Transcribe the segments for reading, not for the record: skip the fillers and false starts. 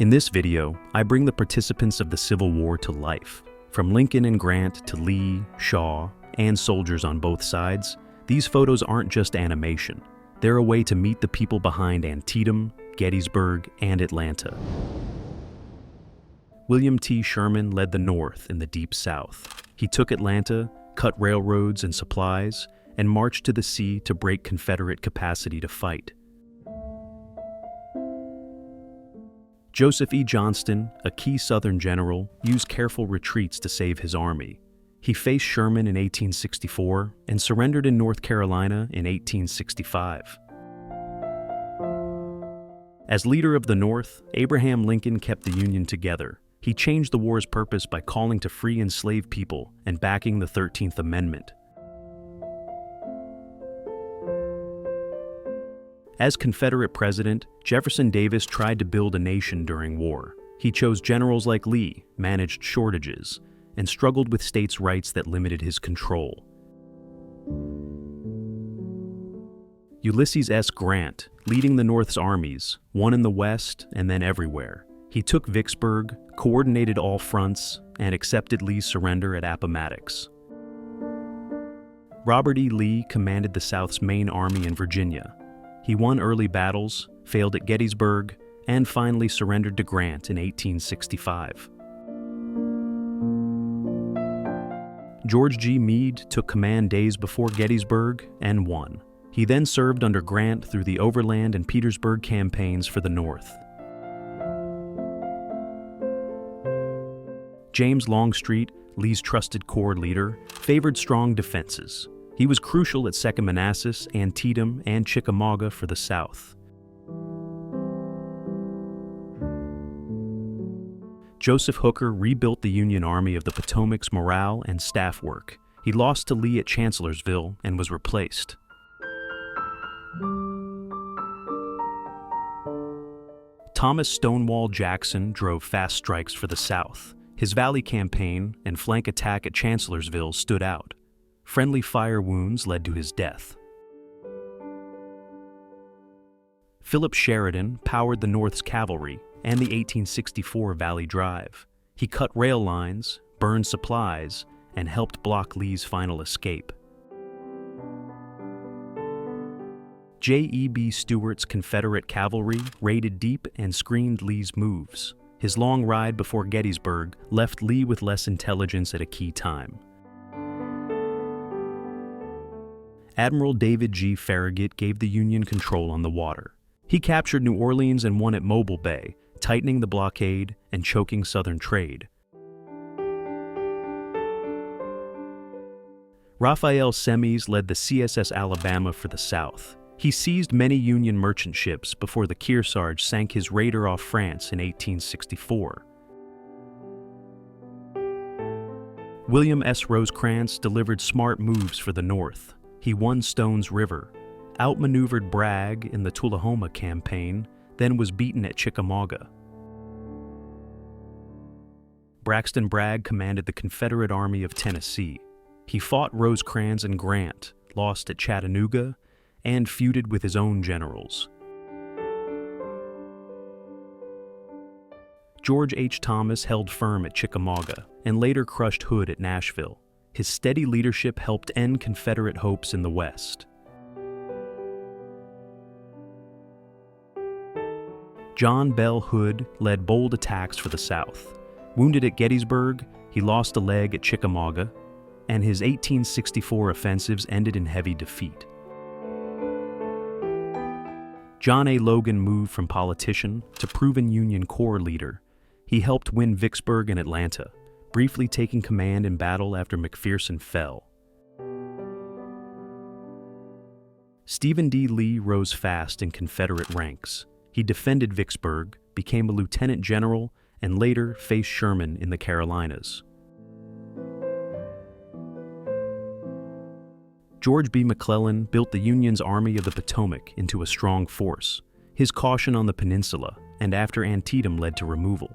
In this video, I bring the participants of the Civil War to life. From Lincoln and Grant to Lee, Shaw, and soldiers on both sides, these photos aren't just animation. They're a way to meet the people behind Antietam, Gettysburg, and Atlanta. William T. Sherman led the North in the Deep South. He took Atlanta, cut railroads and supplies, and marched to the sea to break Confederate capacity to fight. Joseph E. Johnston, a key Southern general, used careful retreats to save his army. He faced Sherman in 1864 and surrendered in North Carolina in 1865. As leader of the North, Abraham Lincoln kept the Union together. He changed the war's purpose by calling to free enslaved people and backing the 13th Amendment. As Confederate president, Jefferson Davis tried to build a nation during war. He chose generals like Lee, managed shortages, and struggled with states' rights that limited his control. Ulysses S. Grant, leading the North's armies, won in the West and then everywhere. He took Vicksburg, coordinated all fronts, and accepted Lee's surrender at Appomattox. Robert E. Lee commanded the South's main army in Virginia. He won early battles, failed at Gettysburg, and finally surrendered to Grant in 1865. George G. Meade took command days before Gettysburg and won. He then served under Grant through the Overland and Petersburg campaigns for the North. James Longstreet, Lee's trusted corps leader, favored strong defenses. He was crucial at Second Manassas, Antietam, and Chickamauga for the South. Joseph Hooker rebuilt the Union Army of the Potomac's morale and staff work. He lost to Lee at Chancellorsville and was replaced. Thomas Stonewall Jackson drove fast strikes for the South. His Valley Campaign and flank attack at Chancellorsville stood out. Friendly fire wounds led to his death. Philip Sheridan powered the North's cavalry and the 1864 Valley Drive. He cut rail lines, burned supplies, and helped block Lee's final escape. J.E.B. Stuart's Confederate cavalry raided deep and screened Lee's moves. His long ride before Gettysburg left Lee with less intelligence at a key time. Admiral David G. Farragut gave the Union control on the water. He captured New Orleans and won at Mobile Bay, tightening the blockade and choking Southern trade. Raphael Semmes led the CSS Alabama for the South. He seized many Union merchant ships before the Kearsarge sank his raider off France in 1864. William S. Rosecrans delivered smart moves for the North. He won Stones River, outmaneuvered Bragg in the Tullahoma campaign, then was beaten at Chickamauga. Braxton Bragg commanded the Confederate Army of Tennessee. He fought Rosecrans and Grant, lost at Chattanooga, and feuded with his own generals. George H. Thomas held firm at Chickamauga and later crushed Hood at Nashville. His steady leadership helped end Confederate hopes in the West. John Bell Hood led bold attacks for the South. Wounded at Gettysburg, he lost a leg at Chickamauga, and his 1864 offensives ended in heavy defeat. John A. Logan moved from politician to proven Union Corps leader. He helped win Vicksburg and Atlanta, briefly taking command in battle after McPherson fell. Stephen D. Lee rose fast in Confederate ranks. He defended Vicksburg, became a lieutenant general, and later faced Sherman in the Carolinas. George B. McClellan built the Union's Army of the Potomac into a strong force. His caution on the peninsula and after Antietam led to removal.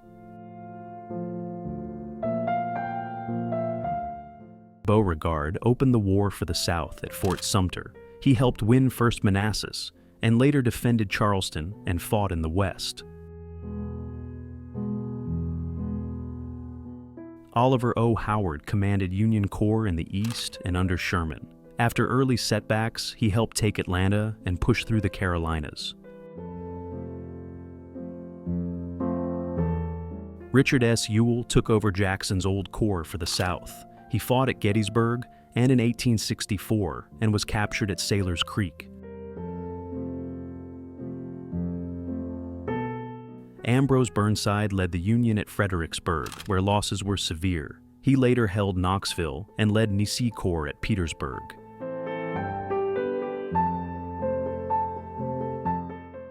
Beauregard opened the war for the South at Fort Sumter. He helped win First Manassas and later defended Charleston and fought in the West. Oliver O. Howard commanded Union Corps in the east and under Sherman. After early setbacks, he helped take Atlanta and push through the Carolinas. Richard S. Ewell took over Jackson's old corps for the South. He fought at Gettysburg and in 1864 and was captured at Sailor's Creek. Ambrose Burnside led the Union at Fredericksburg, where losses were severe. He later held Knoxville and led Nissi Corps at Petersburg.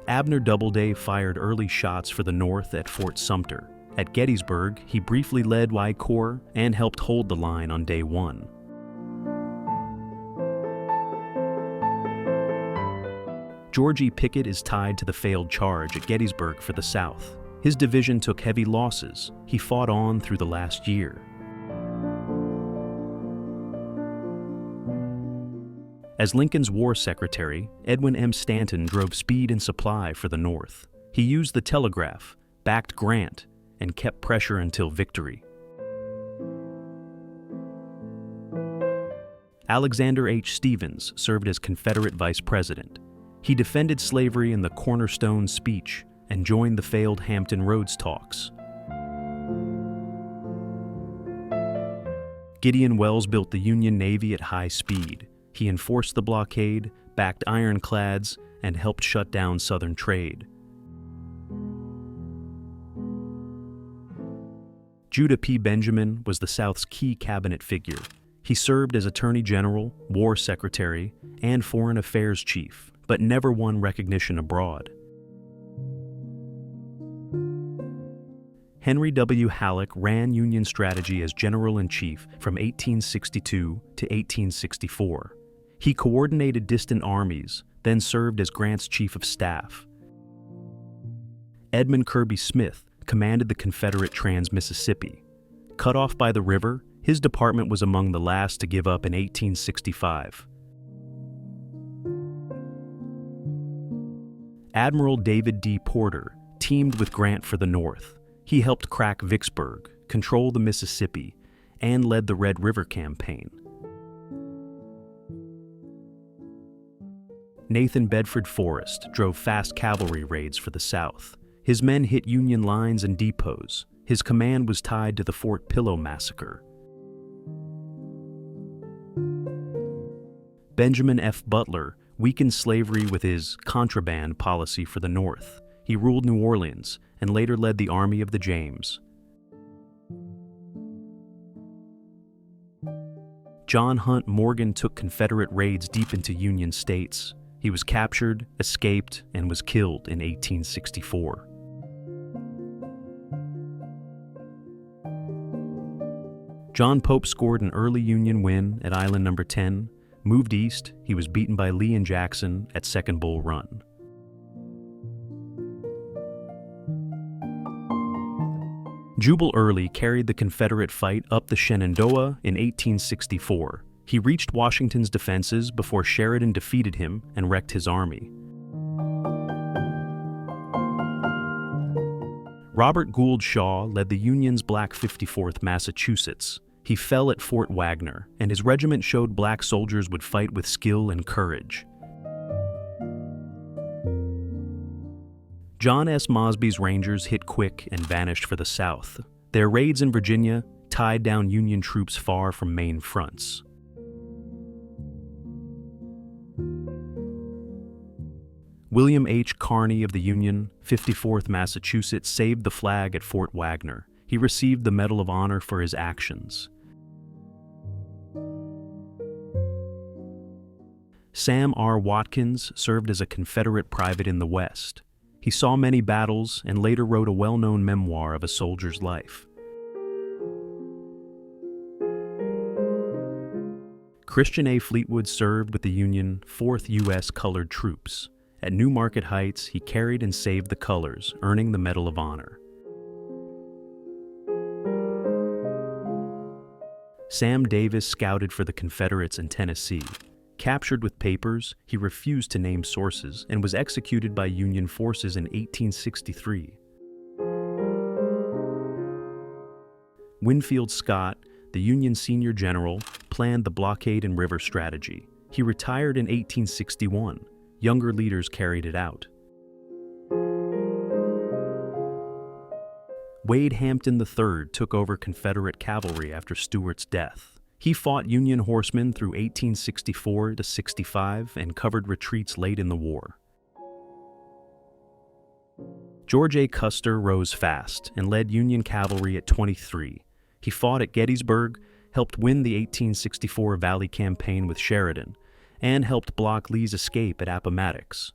Abner Doubleday fired early shots for the North at Fort Sumter. At Gettysburg, he briefly led Y Corps and helped hold the line on day one. George E. Pickett is tied to the failed charge at Gettysburg for the South. His division took heavy losses. He fought on through the last year. As Lincoln's war secretary, Edwin M. Stanton drove speed and supply for the North. He used the telegraph, backed Grant, and kept pressure until victory. Alexander H. Stephens served as Confederate vice president. He defended slavery in the Cornerstone speech and joined the failed Hampton Roads talks. Gideon Welles built the Union Navy at high speed. He enforced the blockade, backed ironclads, and helped shut down Southern trade. Judah P. Benjamin was the South's key cabinet figure. He served as Attorney General, War Secretary, and Foreign Affairs Chief, but never won recognition abroad. Henry W. Halleck ran Union strategy as General-in-Chief from 1862 to 1864. He coordinated distant armies, then served as Grant's Chief of Staff. Edmund Kirby Smith commanded the Confederate Trans-Mississippi. Cut off by the river, his department was among the last to give up in 1865. Admiral David D. Porter teamed with Grant for the North. He helped crack Vicksburg, control the Mississippi, and led the Red River Campaign. Nathan Bedford Forrest drove fast cavalry raids for the South. His men hit Union lines and depots. His command was tied to the Fort Pillow massacre. Benjamin F. Butler weakened slavery with his contraband policy for the North. He ruled New Orleans and later led the Army of the James. John Hunt Morgan took Confederate raids deep into Union states. He was captured, escaped, and was killed in 1864. John Pope scored an early Union win at Island No. 10. Moved east, he was beaten by Lee and Jackson at Second Bull Run. Jubal Early carried the Confederate fight up the Shenandoah in 1864. He reached Washington's defenses before Sheridan defeated him and wrecked his army. Robert Gould Shaw led the Union's Black 54th Massachusetts. He fell at Fort Wagner, and his regiment showed black soldiers would fight with skill and courage. John S. Mosby's Rangers hit quick and vanished for the South. Their raids in Virginia tied down Union troops far from main fronts. William H. Kearny of the Union, 54th Massachusetts, saved the flag at Fort Wagner. He received the Medal of Honor for his actions. Sam R. Watkins served as a Confederate private in the West. He saw many battles and later wrote a well-known memoir of a soldier's life. Christian A. Fleetwood served with the Union 4th U.S. Colored Troops. At New Market Heights, he carried and saved the colors, earning the Medal of Honor. Sam Davis scouted for the Confederates in Tennessee. Captured with papers, he refused to name sources and was executed by Union forces in 1863. Winfield Scott, the Union senior general, planned the blockade and river strategy. He retired in 1861. Younger leaders carried it out. Wade Hampton III took over Confederate cavalry after Stuart's death. He fought Union horsemen through 1864 to 65 and covered retreats late in the war. George A. Custer rose fast and led Union cavalry at 23. He fought at Gettysburg, helped win the 1864 Valley Campaign with Sheridan, and helped block Lee's escape at Appomattox.